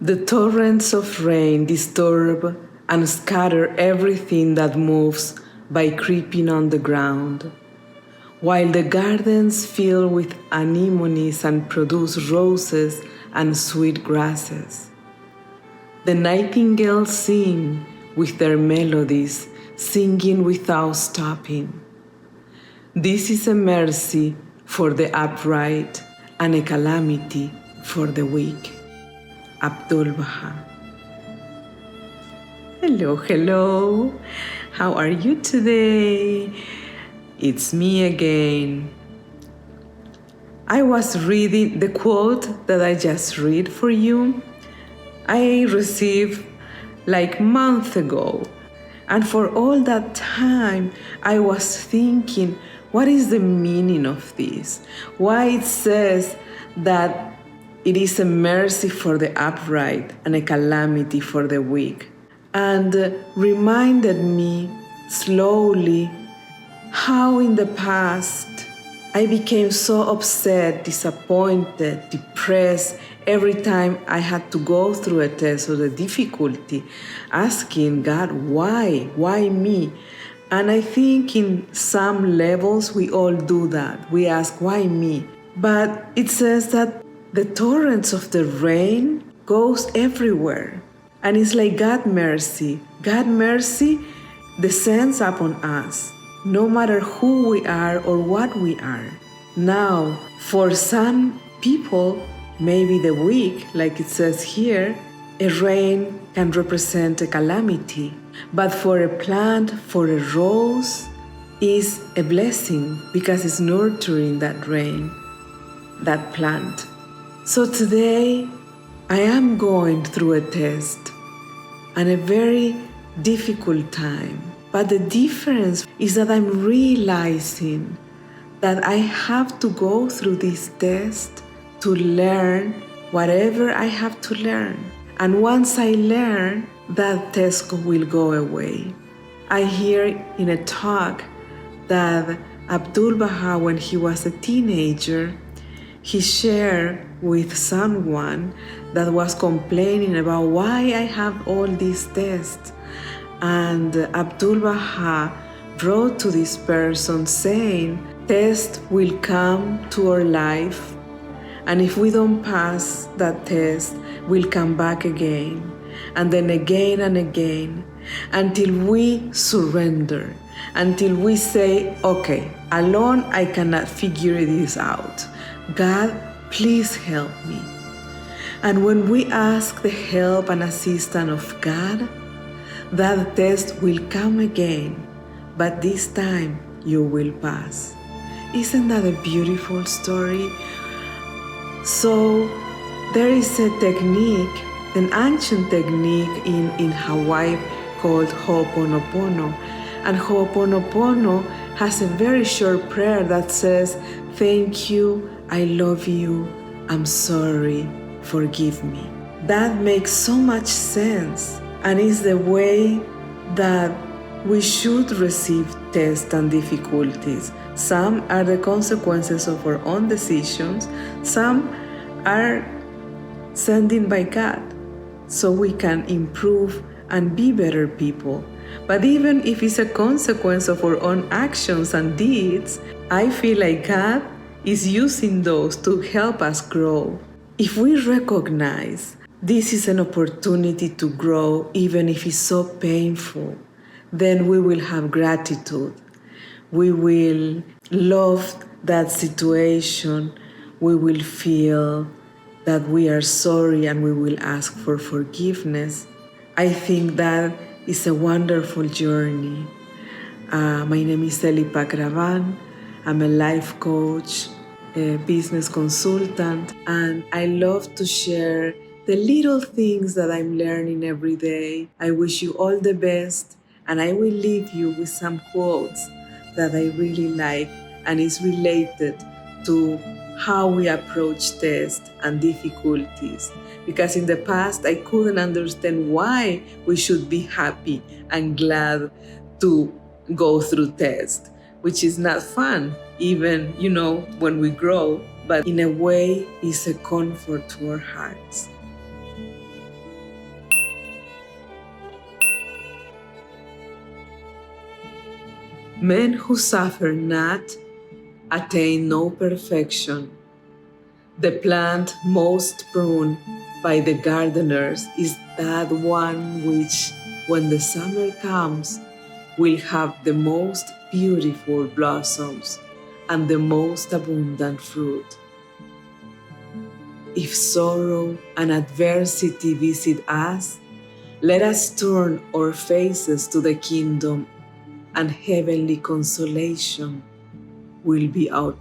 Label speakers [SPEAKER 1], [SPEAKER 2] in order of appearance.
[SPEAKER 1] The torrents of rain disturb and scatter everything that moves by creeping on the ground, while the gardens fill with anemones and produce roses and sweet grasses. The nightingales sing with their melodies, singing without stopping. This is a mercy for the upright and a calamity for the weak. Abdul Baha. Hello, hello. How are you today? It's me again. I was reading the quote that I just read for you. I received like months ago. And for all that time, I was thinking, what is the meaning of this? Why it says that it is a mercy for the upright and a calamity for the weak. And reminded me slowly how in the past I became so upset, disappointed, depressed every time I had to go through a test or a difficulty, asking God, why? Why me? And I think in some levels we all do that. We ask, why me? But it says that the torrents of the rain goes everywhere. And it's like God mercy. God mercy descends upon us, no matter who we are or what we are. Now, for some people, maybe the weak, like it says here, a rain can represent a calamity. But for a plant, for a rose, is a blessing because it's nurturing that rain, that plant. So today, I am going through a test and a very difficult time. But the difference is that I'm realizing that I have to go through this test to learn whatever I have to learn. And once I learn, that test will go away. I hear in a talk that Abdul Baha, when he was a teenager, he shared with someone that was complaining about why I have all these tests. And Abdul Baha wrote to this person saying, tests will come to our life, and if we don't pass that test, we'll come back again, and then again and again, until we surrender, until we say, okay, alone I cannot figure this out. God, please help me. And when we ask the help and assistance of God, that test will come again, but this time you will pass. Isn't that a beautiful story? So there is a technique, an ancient technique in Hawaii called Ho'oponopono. And Ho'oponopono has a very short prayer that says, thank you, I love you, I'm sorry, forgive me. That makes so much sense, and is the way that we should receive tests and difficulties. Some are the consequences of our own decisions, some are sending by God, so we can improve and be better people. But even if it's a consequence of our own actions and deeds, I feel like God is using those to help us grow. If we recognize this is an opportunity to grow, even if it's so painful, then we will have gratitude. We will love that situation. We will feel that we are sorry and we will ask for forgiveness. I think that is a wonderful journey. My name is Pakravan. I'm a life coach, a business consultant, and I love to share the little things that I'm learning every day. I wish you all the best, and I will leave you with some quotes that I really like and is related to how we approach tests and difficulties. Because in the past, I couldn't understand why we should be happy and glad to go through tests, which is not fun, even, when we grow, but in a way, it's a comfort to our hearts. Men who suffer not attain no perfection. The plant most pruned by the gardeners is that one which, when the summer comes, will have the most beautiful blossoms and the most abundant fruit. If sorrow and adversity visit us, let us turn our faces to the kingdom, and heavenly consolation will be our